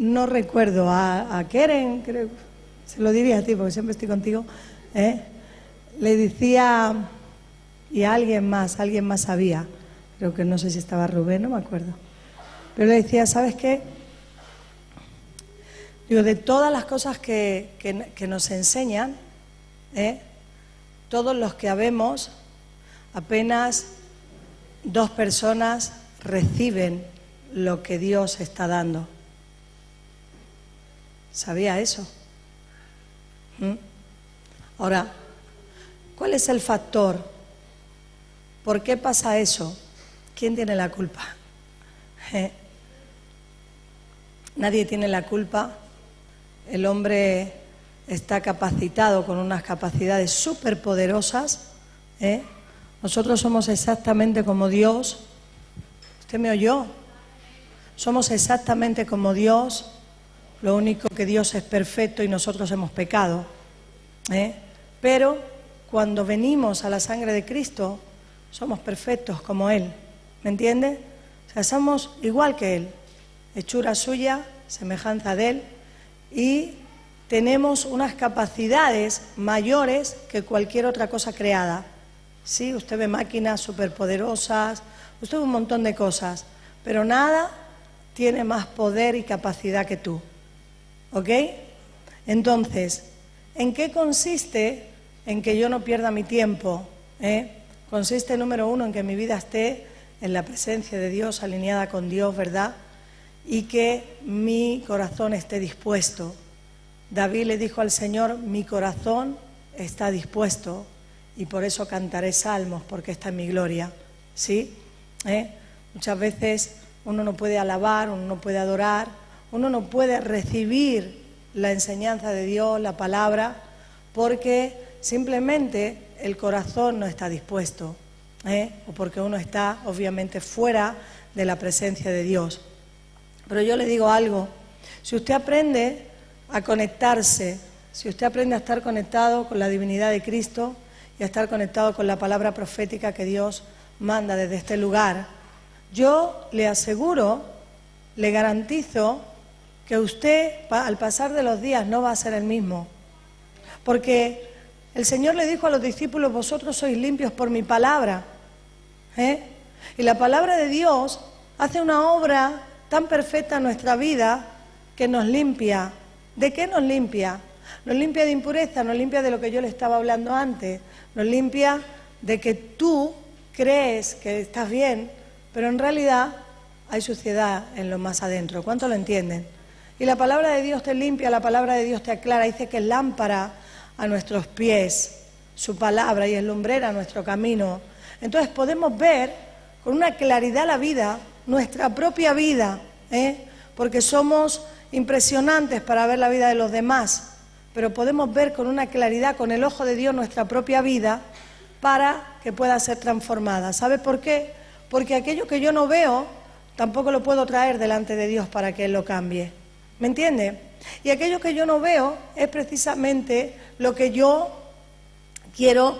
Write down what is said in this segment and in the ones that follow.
no recuerdo, a Keren, creo, se lo diría a ti porque siempre estoy contigo, le decía, y a alguien más sabía, creo que no sé si estaba Rubén, no me acuerdo, pero le decía, ¿sabes qué? Digo, de todas las cosas que nos enseñan, todos los que habemos, apenas 2 personas reciben lo que Dios está dando. ¿Sabía eso? Ahora, ¿cuál es el factor? ¿Por qué pasa eso? ¿Quién tiene la culpa? Nadie tiene la culpa. El hombre está capacitado con unas capacidades superpoderosas. Nosotros somos exactamente como Dios. ¿Usted me oyó? Somos exactamente como Dios. Lo único que Dios es perfecto y nosotros hemos pecado. Pero cuando venimos a la sangre de Cristo, somos perfectos como Él. ¿Me entiende? O sea, somos igual que Él. Hechura suya, semejanza de Él. Y tenemos unas capacidades mayores que cualquier otra cosa creada. Sí, usted ve máquinas superpoderosas, usted ve un montón de cosas, pero nada tiene más poder y capacidad que tú. ¿Ok? Entonces, ¿en qué consiste en que yo no pierda mi tiempo? Consiste, número 1, en que mi vida esté en la presencia de Dios, alineada con Dios, ¿verdad? Y que mi corazón esté dispuesto. David le dijo al Señor, mi corazón está dispuesto y por eso cantaré salmos, porque está en mi gloria. ¿Sí? Muchas veces uno no puede alabar, uno no puede adorar, uno no puede recibir la enseñanza de Dios, la palabra, porque simplemente el corazón no está dispuesto, o porque uno está obviamente fuera de la presencia de Dios. Pero yo le digo algo, si usted aprende a conectarse, si usted aprende a estar conectado con la divinidad de Cristo y a estar conectado con la palabra profética que Dios manda desde este lugar, yo le aseguro, le garantizo que usted al pasar de los días no va a ser el mismo. Porque el Señor le dijo a los discípulos, vosotros sois limpios por mi palabra. Y la palabra de Dios hace una obra tan perfecta en nuestra vida que nos limpia. ¿De qué nos limpia? Nos limpia de impureza, nos limpia de lo que yo le estaba hablando antes, nos limpia de que tú crees que estás bien, pero en realidad hay suciedad en lo más adentro. ¿Cuánto lo entienden? Y la palabra de Dios te limpia, la palabra de Dios te aclara, dice que es lámpara a nuestros pies, su palabra, y es lumbrera a nuestro camino. Entonces podemos ver con una claridad la vida, nuestra propia vida, porque somos impresionantes para ver la vida de los demás, pero podemos ver con una claridad, con el ojo de Dios, nuestra propia vida para que pueda ser transformada. ¿Sabe por qué? Porque aquello que yo no veo tampoco lo puedo traer delante de Dios para que Él lo cambie. ¿Me entiende? Y aquello que yo no veo es precisamente lo que yo quiero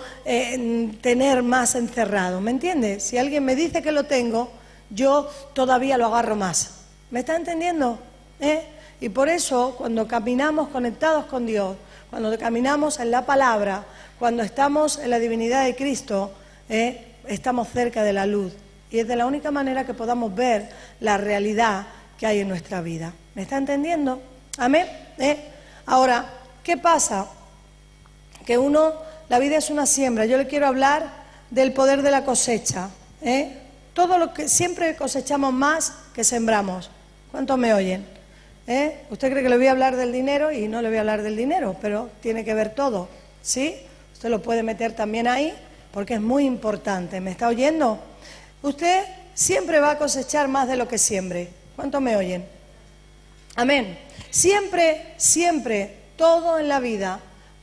tener más encerrado. ¿Me entiende? Si alguien me dice que lo tengo, yo todavía lo agarro más. ¿Me está entendiendo? Y por eso, cuando caminamos conectados con Dios, cuando caminamos en la palabra, cuando estamos en la divinidad de Cristo, estamos cerca de la luz. Y es de la única manera que podamos ver la realidad que hay en nuestra vida. ¿Me está entendiendo? Amén. Ahora, ¿qué pasa? Que la vida es una siembra. Yo le quiero hablar del poder de la cosecha. Todo lo que siempre cosechamos más que sembramos. ¿Cuántos me oyen? Usted cree que le voy a hablar del dinero y no le voy a hablar del dinero, pero tiene que ver todo, ¿sí? Usted lo puede meter también ahí porque es muy importante. ¿Me está oyendo? Usted siempre va a cosechar más de lo que siembre. ¿Cuántos me oyen? Amén. Siempre, siempre, todo en la vida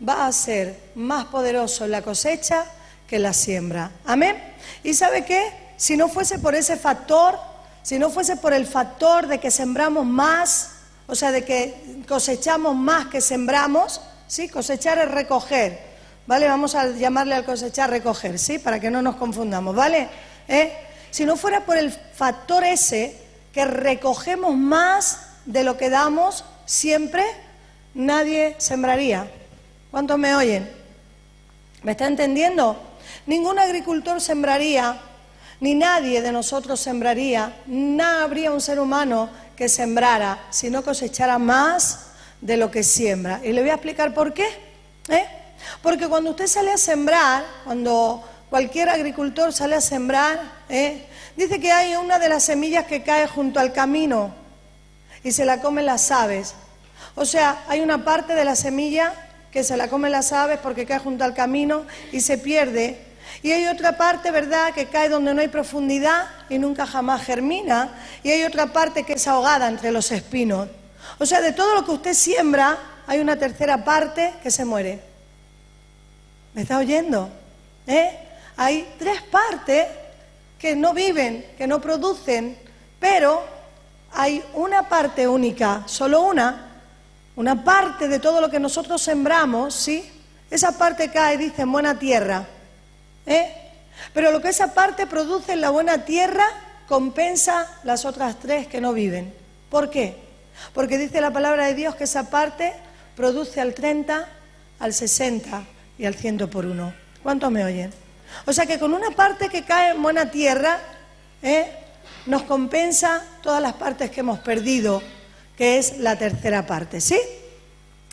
va a ser más poderoso en la cosecha que en la siembra. Amén. ¿Y sabe qué? Si no fuese por ese factor, si no fuese por el factor de que sembramos más, o sea, de que cosechamos más que sembramos, ¿sí? Cosechar es recoger, ¿vale? Vamos a llamarle al cosechar recoger, ¿sí? Para que no nos confundamos, ¿vale? Si no fuera por el factor ese, que recogemos más de lo que damos siempre, nadie sembraría. ¿Cuántos me oyen? ¿Me está entendiendo? Ningún agricultor sembraría, ni nadie de nosotros sembraría, no habría un ser humano que sembrara, si no cosechara más de lo que siembra. Y le voy a explicar por qué. Porque cuando usted sale a sembrar, cuando cualquier agricultor sale a sembrar, dice que hay una de las semillas que cae junto al camino y se la comen las aves. O sea, hay una parte de la semilla que se la comen las aves porque cae junto al camino y se pierde. Y hay otra parte, ¿verdad?, que cae donde no hay profundidad y nunca jamás germina. Y hay otra parte que es ahogada entre los espinos. O sea, de todo lo que usted siembra, hay una tercera parte que se muere. ¿Me está oyendo? Hay 3 partes que no viven, que no producen, pero hay una parte única, solo una parte de todo lo que nosotros sembramos, ¿sí? Esa parte cae, dice, en buena tierra. Pero lo que esa parte produce en la buena tierra compensa las otras 3 que no viven. ¿Por qué? Porque dice la palabra de Dios que esa parte produce al 30, al 60 y al 100 por 1. ¿Cuántos me oyen? O sea que con una parte que cae en buena tierra, nos compensa todas las partes que hemos perdido, que es la tercera parte, ¿sí?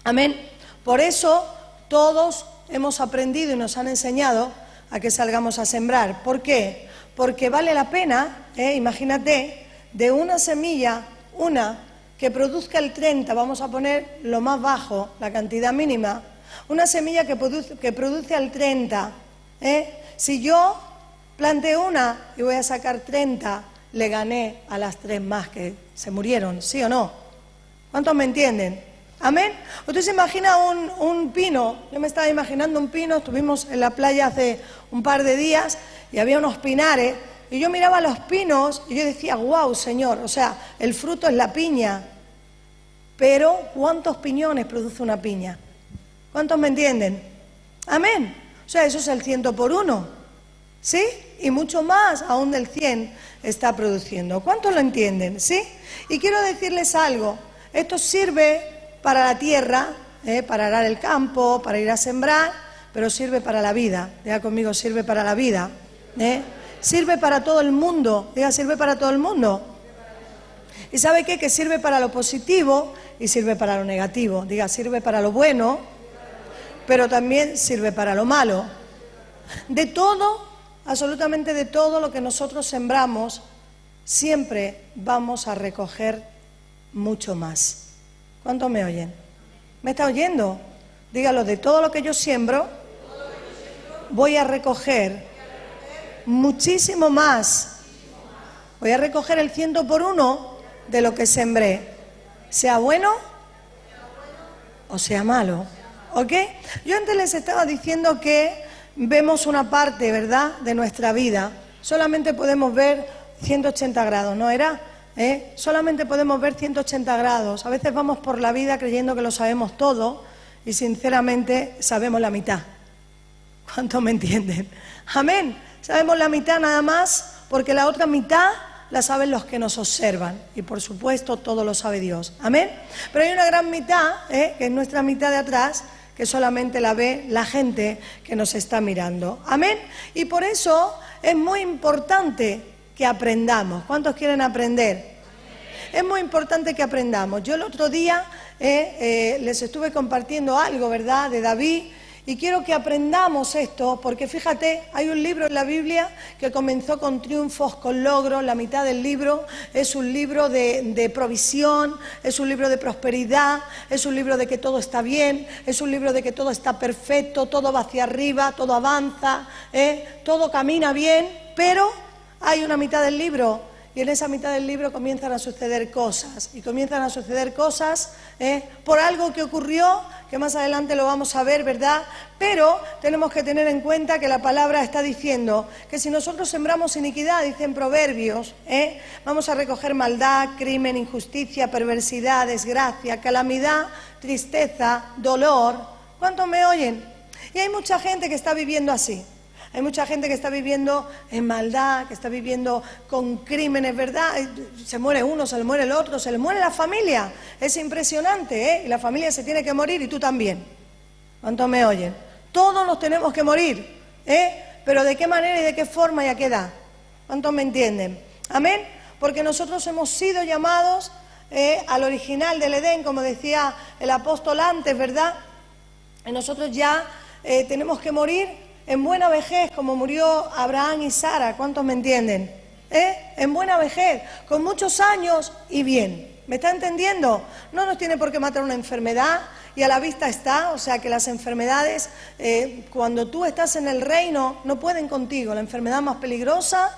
Amén. Por eso todos hemos aprendido y nos han enseñado a que salgamos a sembrar. ¿Por qué? Porque vale la pena, imagínate, de una semilla, una que produzca el 30, vamos a poner lo más bajo, la cantidad mínima, una semilla que produce al 30, si yo planté una y voy a sacar 30, le gané a las 3 más que se murieron, ¿sí o no? ¿Cuántos me entienden? ¿Amén? Usted se imagina un pino. Yo me estaba imaginando un pino. Estuvimos en la playa hace un par de días y había unos pinares y yo miraba los pinos y yo decía, wow, Señor, o sea, el fruto es la piña, pero ¿cuántos piñones produce una piña? ¿Cuántos me entienden? Amén. O sea, eso es el 100 por 1, ¿sí? Y mucho más aún del 100 está produciendo. ¿Cuántos lo entienden? ¿Sí? Y quiero decirles algo. Esto sirve para la tierra, para arar el campo, para ir a sembrar, pero sirve para la vida. Diga conmigo, sirve para la vida. Sirve para todo el mundo. Diga, sirve para todo el mundo. ¿Y sabe qué? Que sirve para lo positivo y sirve para lo negativo. Diga, sirve para lo bueno, pero también sirve para lo malo. De todo, absolutamente de todo lo que nosotros sembramos, siempre vamos a recoger mucho más. ¿Cuántos me oyen? ¿Me está oyendo? Dígalo, de todo lo que yo siembro, voy a recoger muchísimo más. Voy a recoger el 100 por 1 de lo que sembré, sea bueno o sea malo. ¿Ok? Yo antes les estaba diciendo que vemos una parte, ¿verdad?, de nuestra vida. Solamente podemos ver 180 grados, ¿no era? Solamente podemos ver 180 grados. A veces vamos por la vida creyendo que lo sabemos todo y sinceramente sabemos la mitad. ¿Cuántos me entienden? Amén. Sabemos la mitad nada más porque la otra mitad la saben los que nos observan y por supuesto todo lo sabe Dios. Amén. Pero hay una gran mitad, que es nuestra mitad de atrás, que solamente la ve la gente que nos está mirando. Amén. Y por eso es muy importante que aprendamos. ¿Cuántos quieren aprender? Es muy importante que aprendamos. Yo el otro día les estuve compartiendo algo, ¿verdad?, de David, y quiero que aprendamos esto, porque fíjate, hay un libro en la Biblia que comenzó con triunfos, con logros. La mitad del libro es un libro de provisión, es un libro de prosperidad, es un libro de que todo está bien, es un libro de que todo está perfecto, todo va hacia arriba, todo avanza, todo camina bien, pero hay una mitad del libro y en esa mitad del libro comienzan a suceder cosas. Y comienzan a suceder cosas por algo que ocurrió, que más adelante lo vamos a ver, ¿verdad? Pero tenemos que tener en cuenta que la palabra está diciendo que si nosotros sembramos iniquidad, dicen Proverbios, vamos a recoger maldad, crimen, injusticia, perversidad, desgracia, calamidad, tristeza, dolor. ¿Cuántos me oyen? Y hay mucha gente que está viviendo así. Hay mucha gente que está viviendo en maldad, que está viviendo con crímenes, ¿verdad? Se muere uno, se le muere el otro, se le muere la familia. Es impresionante, ¿eh? Y la familia se tiene que morir y tú también. ¿Cuántos me oyen? Todos nos tenemos que morir, ¿eh? Pero ¿de qué manera y de qué forma y a qué edad? ¿Cuántos me entienden? Amén. Porque nosotros hemos sido llamados al original del Edén, como decía el apóstol antes, ¿verdad? Y nosotros ya tenemos que morir en buena vejez, como murió Abraham y Sara. ¿Cuántos me entienden? En buena vejez, con muchos años y bien. ¿Me está entendiendo? No nos tiene por qué matar una enfermedad y a la vista está, o sea que las enfermedades, cuando tú estás en el reino, no pueden contigo. La enfermedad más peligrosa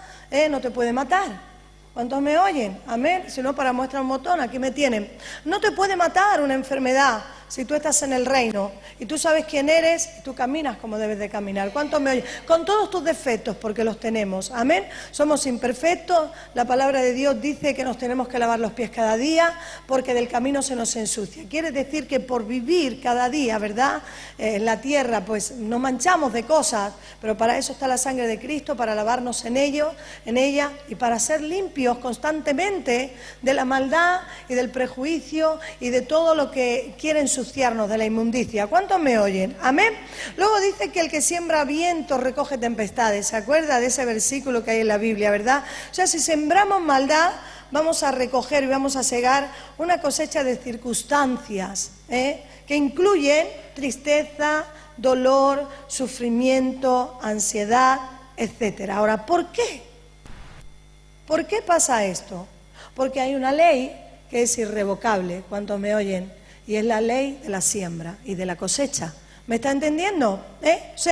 no te puede matar. ¿Cuántos me oyen? Amén. Si no, para muestra un botón, aquí me tienen. No te puede matar una enfermedad si tú estás en el reino y tú sabes quién eres y tú caminas como debes de caminar. ¿Cuántos me oyen? Con todos tus defectos, porque los tenemos. Amén. Somos imperfectos. La palabra de Dios dice que nos tenemos que lavar los pies cada día porque del camino se nos ensucia. Quiere decir que por vivir cada día, ¿verdad? En la tierra, pues nos manchamos de cosas, pero para eso está la sangre de Cristo, para lavarnos en ella y para ser limpios constantemente de la maldad y del prejuicio y de todo lo que quiere ensuciarnos, de la inmundicia. ¿Cuántos me oyen? Amén. Luego dice que el que siembra vientos recoge tempestades. ¿Se acuerda de ese versículo que hay en la Biblia, verdad? O sea, si sembramos maldad, vamos a recoger y vamos a segar una cosecha de circunstancias, que incluyen tristeza, dolor, sufrimiento, ansiedad, etcétera. Ahora, ¿por qué? ¿Por qué pasa esto? Porque hay una ley que es irrevocable, ¿cuántos me oyen? Y es la ley de la siembra y de la cosecha. ¿Me está entendiendo? O sea,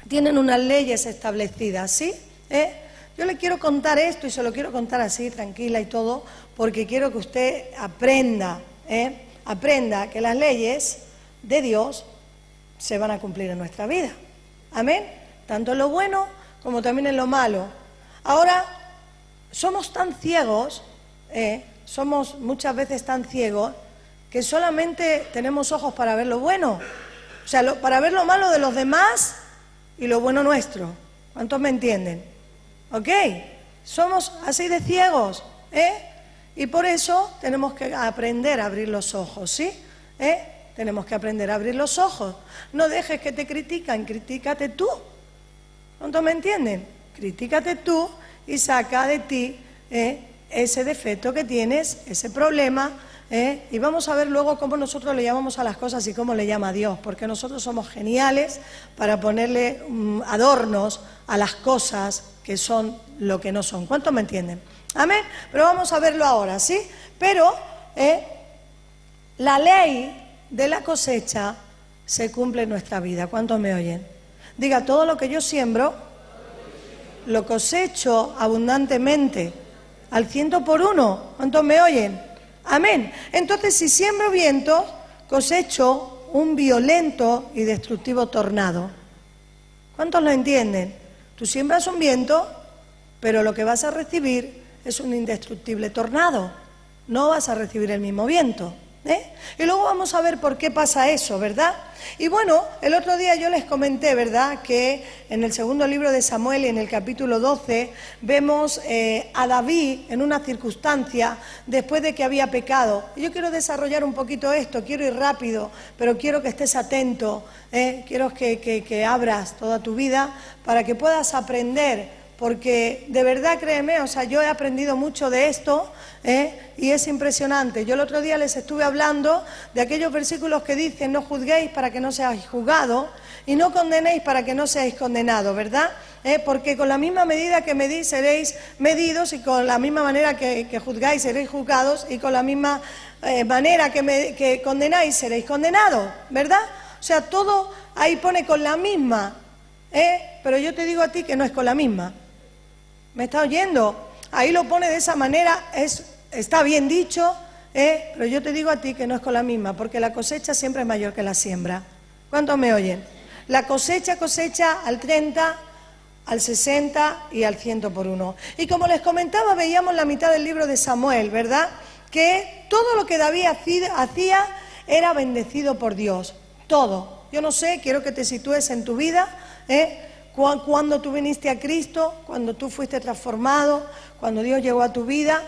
tienen unas leyes establecidas, ¿sí? Yo le quiero contar esto y se lo quiero contar así, tranquila y todo, porque quiero que usted aprenda, aprenda que las leyes de Dios se van a cumplir en nuestra vida. Amén. Tanto en lo bueno como también en lo malo. Ahora, somos tan ciegos, somos muchas veces tan ciegos, que solamente tenemos ojos para ver lo bueno. O sea, para ver lo malo de los demás y lo bueno nuestro. ¿Cuántos me entienden? ¿Ok? Somos así de ciegos, y por eso tenemos que aprender a abrir los ojos, ¿sí? Tenemos que aprender a abrir los ojos. No dejes que te critican, critícate tú. ¿Cuántos me entienden? Critícate tú y saca de ti ese defecto que tienes, ese problema, y vamos a ver luego cómo nosotros le llamamos a las cosas y cómo le llama a Dios, porque nosotros somos geniales para ponerle adornos a las cosas que son lo que no son. ¿Cuántos me entienden? Amén. Pero vamos a verlo ahora, ¿sí? Pero la ley de la cosecha se cumple en nuestra vida. ¿Cuántos me oyen? Diga, todo lo que yo siembro, lo cosecho abundantemente, al 100 por 1. ¿Cuántos me oyen? Amén. Entonces, si siembro viento, cosecho un violento y destructivo tornado. ¿Cuántos lo entienden? Tú siembras un viento, pero lo que vas a recibir es un indestructible tornado. No vas a recibir el mismo viento. Y luego vamos a ver por qué pasa eso, ¿verdad? Y bueno, el otro día yo les comenté, ¿verdad?, que en el segundo libro de Samuel y en el capítulo 12 vemos a David en una circunstancia después de que había pecado. Y yo quiero desarrollar un poquito esto, quiero ir rápido, pero quiero que estés atento, quiero que abras toda tu vida para que puedas aprender. Porque de verdad, créeme, o sea, yo he aprendido mucho de esto, y es impresionante. Yo el otro día les estuve hablando de aquellos versículos que dicen: no juzguéis para que no seáis juzgados y no condenéis para que no seáis condenados, ¿verdad? Porque con la misma medida que medís seréis medidos, y con la misma manera que juzgáis seréis juzgados, y con la misma manera que condenáis seréis condenados, ¿verdad? O sea, todo ahí pone con la misma, pero yo te digo a ti que no es con la misma. ¿Me está oyendo? Ahí lo pone de esa manera, está bien dicho, pero yo te digo a ti que no es con la misma, porque la cosecha siempre es mayor que la siembra. ¿Cuántos me oyen? La cosecha al 30, al 60 y al 100 por 1. Y como les comentaba, veíamos la mitad del libro de Samuel, ¿verdad? Que todo lo que David hacía era bendecido por Dios, todo. Yo no sé, quiero que te sitúes en tu vida, cuando tú viniste a Cristo, cuando tú fuiste transformado, cuando Dios llegó a tu vida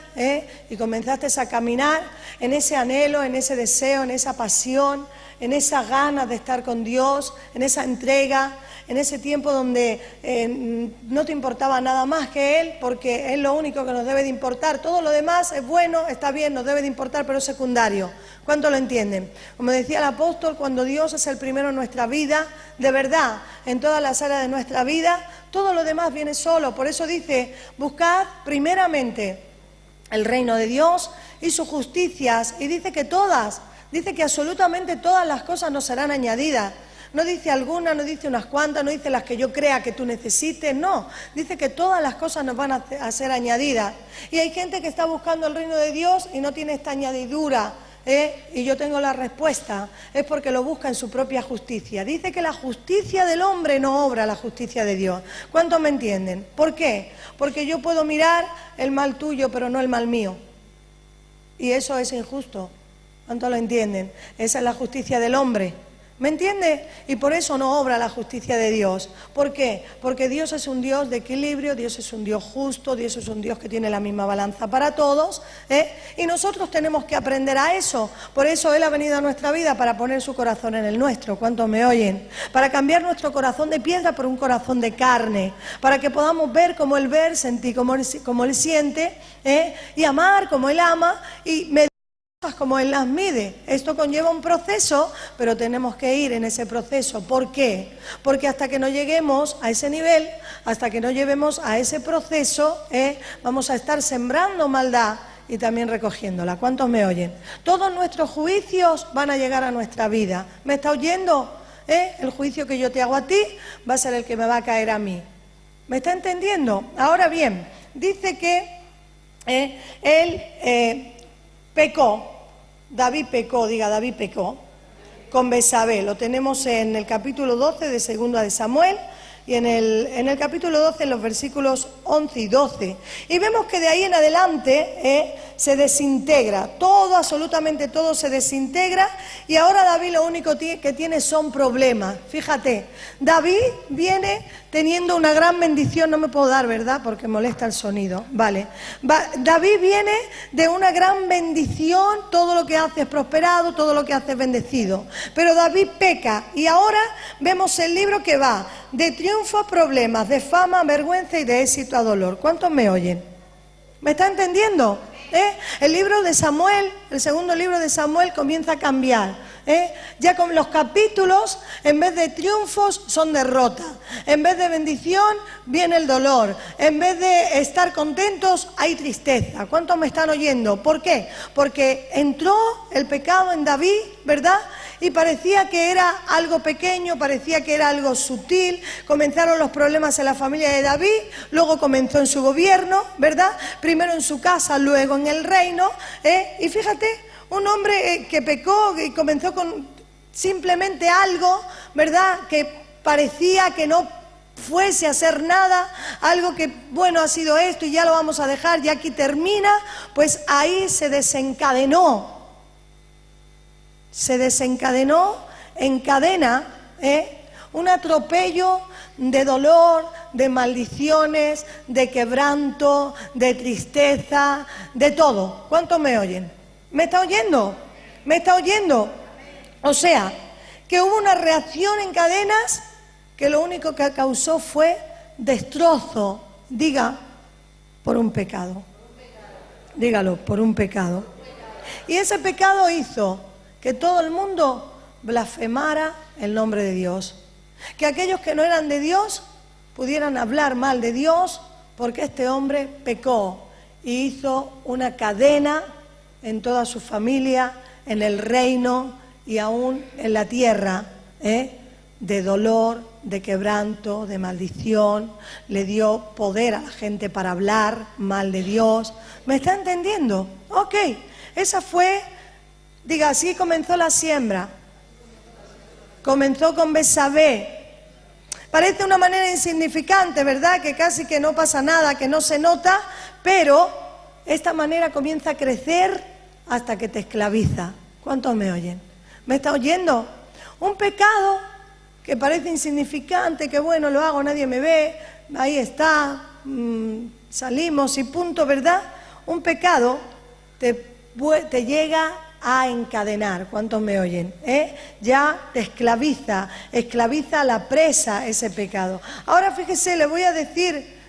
y comenzaste a caminar en ese anhelo, en ese deseo, en esa pasión, en esas ganas de estar con Dios, en esa entrega, en ese tiempo donde no te importaba nada más que Él, porque es lo único que nos debe de importar. Todo lo demás es bueno, está bien, nos debe de importar, pero es secundario. ¿Cuánto lo entienden? Como decía el apóstol, cuando Dios es el primero en nuestra vida, de verdad, en todas las áreas de nuestra vida, todo lo demás viene solo. Por eso dice, buscad primeramente el reino de Dios y sus justicias, y dice que todas, dice que absolutamente todas las cosas nos serán añadidas. No dice algunas, no dice unas cuantas, no dice las que yo crea que tú necesites, no. Dice que todas las cosas nos van a ser añadidas. Y hay gente que está buscando el reino de Dios y no tiene esta añadidura, y yo tengo la respuesta, es porque lo busca en su propia justicia. Dice que la justicia del hombre no obra la justicia de Dios. ¿Cuántos me entienden? ¿Por qué? Porque yo puedo mirar el mal tuyo, pero no el mal mío. Y eso es injusto. ¿Cuántos lo entienden? Esa es la justicia del hombre. ¿Me entiende? Y por eso no obra la justicia de Dios. ¿Por qué? Porque Dios es un Dios de equilibrio, Dios es un Dios justo, Dios es un Dios que tiene la misma balanza para todos, y nosotros tenemos que aprender a eso. Por eso Él ha venido a nuestra vida para poner su corazón en el nuestro. ¿Cuántos me oyen? Para cambiar nuestro corazón de piedra por un corazón de carne, para que podamos ver como Él ve, sentir como Él siente, y amar como Él ama, y medir como Él las mide. Esto conlleva un proceso, pero tenemos que ir en ese proceso. ¿Por qué? Porque hasta que no lleguemos a ese nivel, hasta que no lleguemos a ese proceso, vamos a estar sembrando maldad y también recogiéndola. ¿Cuántos me oyen? Todos nuestros juicios van a llegar a nuestra vida. ¿Me está oyendo? El juicio que yo te hago a ti va a ser el que me va a caer a mí. ¿Me está entendiendo? Ahora bien, dice que él pecó. David pecó con Betsabé. Lo tenemos en el capítulo 12 de Segunda de Samuel y en el capítulo 12, en los versículos 11 y 12. Y vemos que de ahí en adelante se desintegra, todo, absolutamente todo se desintegra, y ahora David lo único que tiene son problemas. Fíjate, David viene teniendo una gran bendición, no me puedo dar, ¿verdad? Porque molesta el sonido, vale. David viene de una gran bendición, todo lo que hace es prosperado, todo lo que hace es bendecido. Pero David peca, y ahora vemos el libro que va de triunfo a problemas, de fama a vergüenza y de éxito a dolor. ¿Cuántos me oyen? ¿Me está entendiendo? El libro de Samuel, el segundo libro de Samuel comienza a cambiar. Ya con los capítulos, en vez de triunfos, son derrotas. En vez de bendición, viene el dolor. En vez de estar contentos, hay tristeza. ¿Cuántos me están oyendo? ¿Por qué? Porque entró el pecado en David, ¿verdad? Y parecía que era algo pequeño, parecía que era algo sutil. Comenzaron los problemas en la familia de David, luego comenzó en su gobierno, ¿verdad? Primero en su casa, luego en el reino. Y fíjate, un hombre que pecó y comenzó con simplemente algo, ¿verdad? Que parecía que no fuese a hacer nada, algo que, bueno, ha sido esto y ya lo vamos a dejar, y aquí termina. Pues ahí se desencadenó en cadena, un atropello de dolor, de maldiciones, de quebranto, de tristeza, de todo. ¿Cuántos me oyen? ¿Me está oyendo? ¿Me está oyendo? O sea, que hubo una reacción en cadenas que lo único que causó fue destrozo. Diga, por un pecado. Dígalo, por un pecado. Y ese pecado hizo que todo el mundo blasfemara el nombre de Dios. Que aquellos que no eran de Dios pudieran hablar mal de Dios, porque este hombre pecó y hizo una cadena en toda su familia, en el reino y aún en la tierra, de dolor, de quebranto, de maldición. Le dio poder a la gente para hablar mal de Dios. ¿Me está entendiendo? Ok, esa fue... Diga, así comenzó la siembra. Comenzó con Betsabé. Parece una manera insignificante, ¿verdad? Que casi que no pasa nada, que no se nota, pero esta manera comienza a crecer hasta que te esclaviza. ¿Cuántos me oyen? ¿Me está oyendo? Un pecado que parece insignificante, que bueno, lo hago, nadie me ve, ahí está, salimos y punto, ¿verdad? Un pecado te llega a encadenar. ¿Cuántos me oyen? Ya te esclaviza a la presa ese pecado. Ahora fíjese, le voy a decir,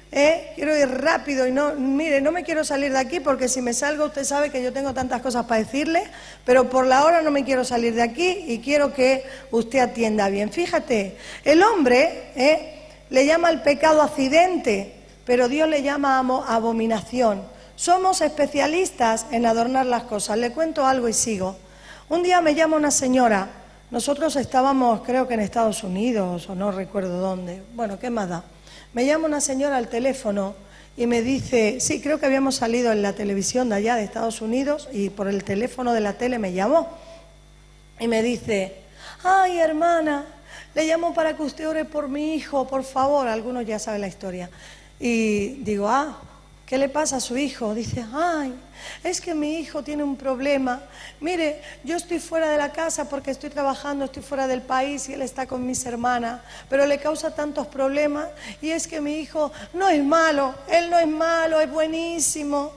quiero ir rápido y no, mire, no me quiero salir de aquí porque si me salgo usted sabe que yo tengo tantas cosas para decirle, pero por la hora no me quiero salir de aquí y quiero que usted atienda bien. Fíjate, el hombre le llama al pecado accidente, pero Dios le llama abominación. Somos especialistas en adornar las cosas. Le cuento algo y sigo. Un día me llama una señora, nosotros estábamos creo que en Estados Unidos o no recuerdo dónde, bueno, ¿qué más da? Me llama una señora al teléfono y me dice, sí, creo que habíamos salido en la televisión de allá de Estados Unidos y por el teléfono de la tele me llamó y me dice, ay hermana, le llamo para que usted ore por mi hijo, por favor. Algunos ya saben la historia. Y digo, ¿qué le pasa a su hijo? Dice, ay, es que mi hijo tiene un problema. Mire, yo estoy fuera de la casa porque estoy trabajando, estoy fuera del país y él está con mis hermanas, pero le causa tantos problemas y es que mi hijo no es malo, él no es malo, es buenísimo,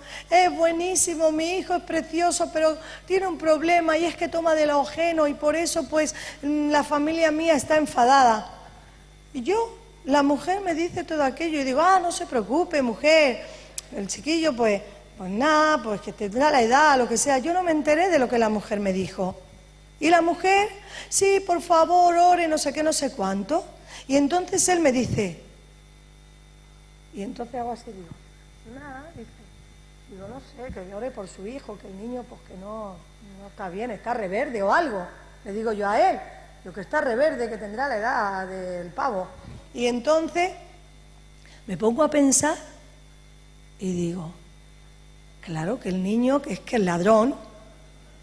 mi hijo es precioso, pero tiene un problema y es que toma de lo ajeno y por eso pues la familia mía está enfadada. Y la mujer me dice todo aquello y digo, no se preocupe mujer, el chiquillo pues nada, pues que tendrá la edad, lo que sea. Yo no me enteré de lo que la mujer me dijo. Y la mujer, sí, por favor, ore, no sé qué, no sé cuánto. Y entonces él me dice, y entonces hago así, digo, nada, digo, no sé, que ore por su hijo, que el niño pues que no está bien, está reverde o algo. Le digo yo a él, lo que está reverde, que tendrá la edad del pavo. Y entonces me pongo a pensar y digo, claro que el niño, que es que el ladrón,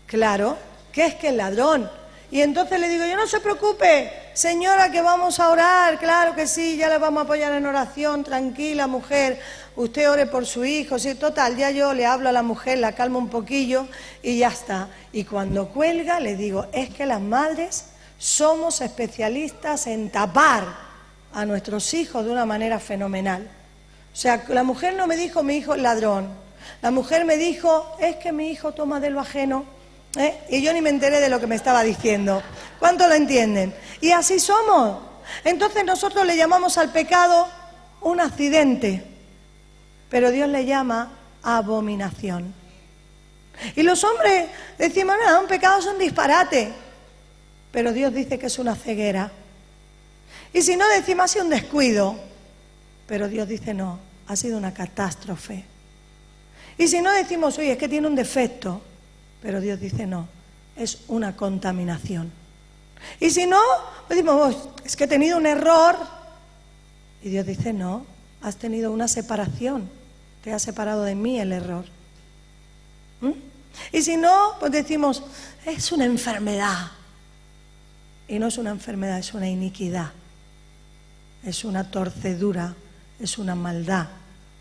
claro, que es que el ladrón. Y entonces le digo yo, no se preocupe, señora, que vamos a orar, claro que sí, ya le vamos a apoyar en oración, tranquila mujer, usted ore por su hijo, sí, total, ya yo le hablo a la mujer, la calmo un poquillo y ya está. Y cuando cuelga le digo, es que las madres somos especialistas en tapar a nuestros hijos de una manera fenomenal. O sea, la mujer no me dijo mi hijo es ladrón, la mujer me dijo es que mi hijo toma de lo ajeno, y yo ni me enteré de lo que me estaba diciendo. ¿Cuánto lo entienden? Y así somos. Entonces nosotros le llamamos al pecado un accidente, pero Dios le llama abominación. Y los hombres decimos, no, un pecado es un disparate, pero Dios dice que es una ceguera. Y si no decimos ha sido un descuido, pero Dios dice no, ha sido una catástrofe. Y si no decimos, oye, es que tiene un defecto, pero Dios dice no, es una contaminación. Y si no, decimos, es que he tenido un error, y Dios dice no, has tenido una separación, te ha separado de mí el error. Y si no, pues decimos, es una enfermedad. Y no es una enfermedad, es una iniquidad, es una torcedura, es una maldad.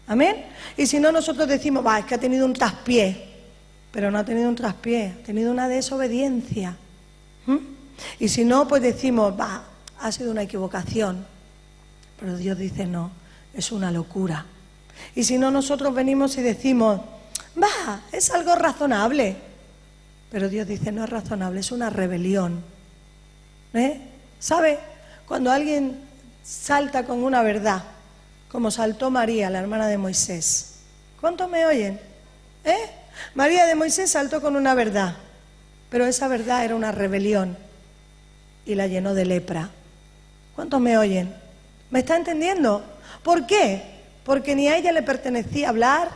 ¿Amén? Y si no, nosotros decimos, es que ha tenido un traspié, pero no ha tenido un traspié, ha tenido una desobediencia. Y si no, pues decimos, ha sido una equivocación, pero Dios dice no, es una locura. Y si no, nosotros venimos y decimos, es algo razonable, pero Dios dice no es razonable, es una rebelión. ¿Sabe? Cuando alguien salta con una verdad, como saltó María, la hermana de Moisés. ¿Cuántos me oyen? María de Moisés saltó con una verdad, pero esa verdad era una rebelión y la llenó de lepra. ¿Cuántos me oyen? ¿Me está entendiendo? ¿Por qué? Porque ni a ella le pertenecía hablar,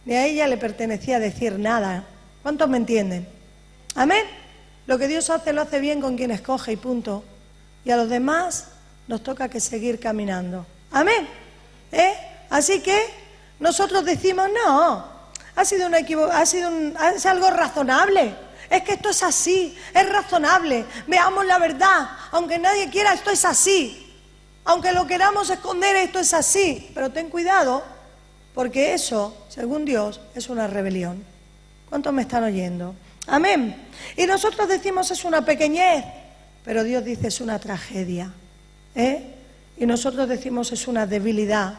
ni a ella le pertenecía decir nada. ¿Cuántos me entienden? ¿Amén? Lo que Dios hace, lo hace bien con quien escoge y punto. Y a los demás nos toca que seguir caminando. ¿Amén? Así que nosotros decimos, no, es algo razonable. Es que esto es así, es razonable. Veamos la verdad. Aunque nadie quiera, esto es así. Aunque lo queramos esconder, esto es así. Pero ten cuidado, porque eso, según Dios, es una rebelión. ¿Cuántos me están oyendo? Amén. Y nosotros decimos es una pequeñez, pero Dios dice es una tragedia. Y nosotros decimos es una debilidad,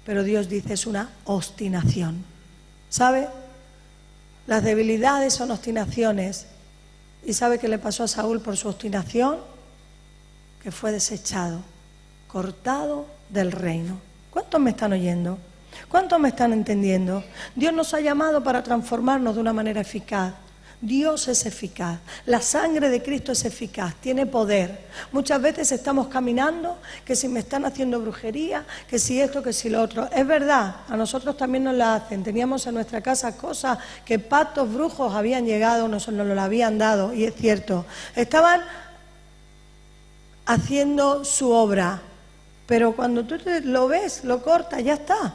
pero Dios dice es una obstinación. ¿Sabe? Las debilidades son obstinaciones. ¿Y sabe qué le pasó a Saúl por su obstinación? Que fue desechado, cortado del reino. ¿Cuántos me están oyendo? ¿Cuántos me están entendiendo? Dios nos ha llamado para transformarnos de una manera eficaz. Dios es eficaz, la sangre de Cristo es eficaz, tiene poder. Muchas veces estamos caminando, que si me están haciendo brujería, que si esto, que si lo otro. Es verdad, a nosotros también nos la hacen. Teníamos en nuestra casa cosas que pactos brujos habían llegado, nos lo habían dado, y es cierto. Estaban haciendo su obra, pero cuando tú lo ves, lo cortas, ya está.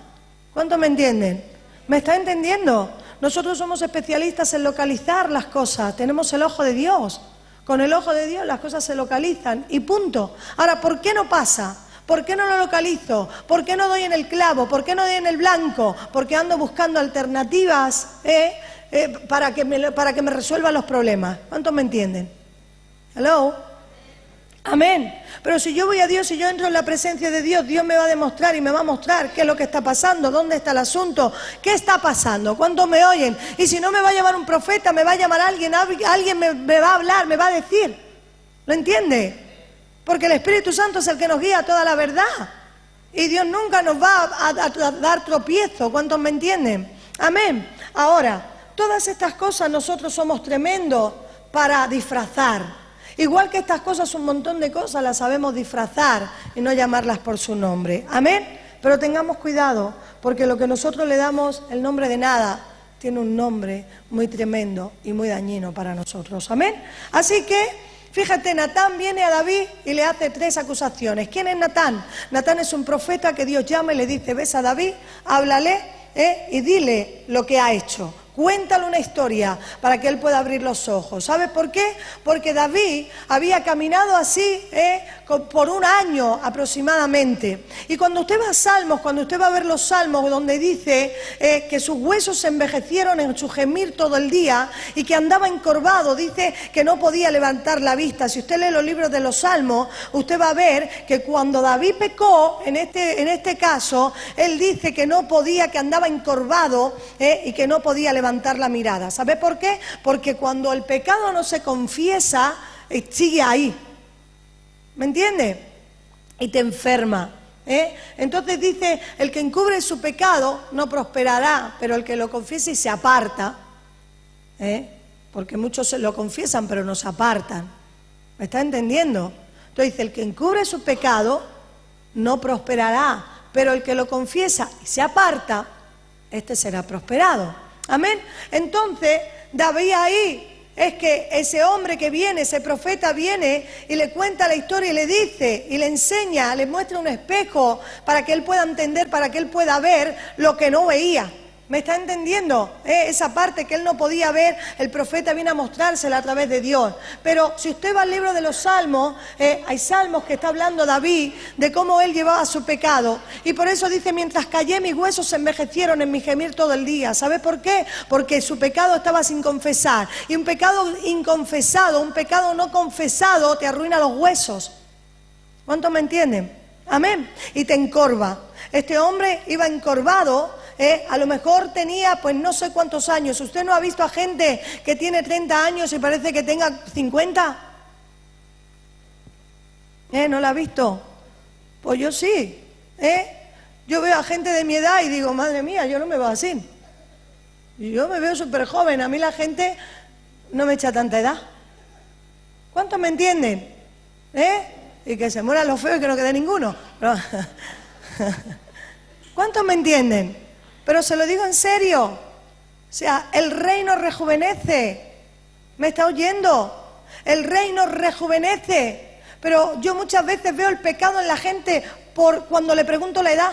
¿Cuántos me entienden? ¿Me está entendiendo? Nosotros somos especialistas en localizar las cosas, tenemos el ojo de Dios. Con el ojo de Dios las cosas se localizan y punto. Ahora, ¿por qué no pasa? ¿Por qué no lo localizo? ¿Por qué no doy en el clavo? ¿Por qué no doy en el blanco? Porque ando buscando alternativas para que me resuelvan los problemas. ¿Cuántos me entienden? ¿Hello? Amén. Pero si yo voy a Dios y yo entro en la presencia de Dios, Dios me va a demostrar y me va a mostrar qué es lo que está pasando, dónde está el asunto, qué está pasando, cuántos me oyen. Y si no me va a llamar un profeta, me va a llamar alguien me va a hablar, me va a decir. ¿Lo entiende? Porque el Espíritu Santo es el que nos guía a toda la verdad. Y Dios nunca nos va a dar tropiezo. ¿Cuántos me entienden? Amén. Ahora, todas estas cosas nosotros somos tremendos para disfrazar. Igual que estas cosas, un montón de cosas las sabemos disfrazar y no llamarlas por su nombre. Amén. Pero tengamos cuidado, porque lo que nosotros le damos el nombre de nada tiene un nombre muy tremendo y muy dañino para nosotros. Amén. Así que, fíjate, Natán viene a David y le hace 3 acusaciones. ¿Quién es Natán? Natán es un profeta que Dios llama y le dice: ves a David, háblale y dile lo que ha hecho. Cuéntale una historia para que él pueda abrir los ojos. ¿Sabes por qué? Porque David había caminado así por un año aproximadamente. Y cuando usted va a Salmos, cuando usted va a ver los Salmos donde dice que sus huesos se envejecieron en su gemir todo el día y que andaba encorvado, dice que no podía levantar la vista. Si usted lee los libros de los Salmos, usted va a ver que cuando David pecó, en este caso, él dice que no podía, que andaba encorvado y que no podía levantar la mirada. ¿Sabe por qué? Porque cuando el pecado no se confiesa, sigue ahí. ¿Me entiende? Y te enferma. Entonces dice, el que encubre su pecado no prosperará, pero el que lo confiesa y se aparta, porque muchos lo confiesan pero no se apartan. ¿Me está entendiendo? Entonces dice, el que encubre su pecado no prosperará, pero el que lo confiesa y se aparta, este será prosperado. Amén. Entonces, David ahí es que ese hombre que viene, ese profeta viene y le cuenta la historia y le dice y le enseña, le muestra un espejo para que él pueda entender, para que él pueda ver lo que no veía. ¿Me está entendiendo? Esa parte que él no podía ver, el profeta viene a mostrársela a través de Dios. Pero si usted va al libro de los Salmos, hay salmos que está hablando David de cómo él llevaba su pecado. Y por eso dice, mientras callé mis huesos se envejecieron en mi gemir todo el día. ¿Sabe por qué? Porque su pecado estaba sin confesar. Y un pecado inconfesado, un pecado no confesado te arruina los huesos. ¿Cuántos me entienden? Amén. Y te encorva. Este hombre iba encorvado. A lo mejor tenía pues no sé cuántos años. ¿Usted no ha visto a gente que tiene 30 años y parece que tenga 50? ¿No la ha visto? Pues yo sí. Yo veo a gente de mi edad y digo, madre mía, yo no me veo así. Y yo me veo súper joven. A mí la gente no me echa tanta edad. ¿Cuántos me entienden? Y que se mueran los feos y que no quede ninguno. ¿Cuántos me entienden? Pero se lo digo en serio, o sea, el reino rejuvenece. ¿Me está oyendo? El reino rejuvenece. Pero yo muchas veces veo el pecado en la gente cuando le pregunto la edad.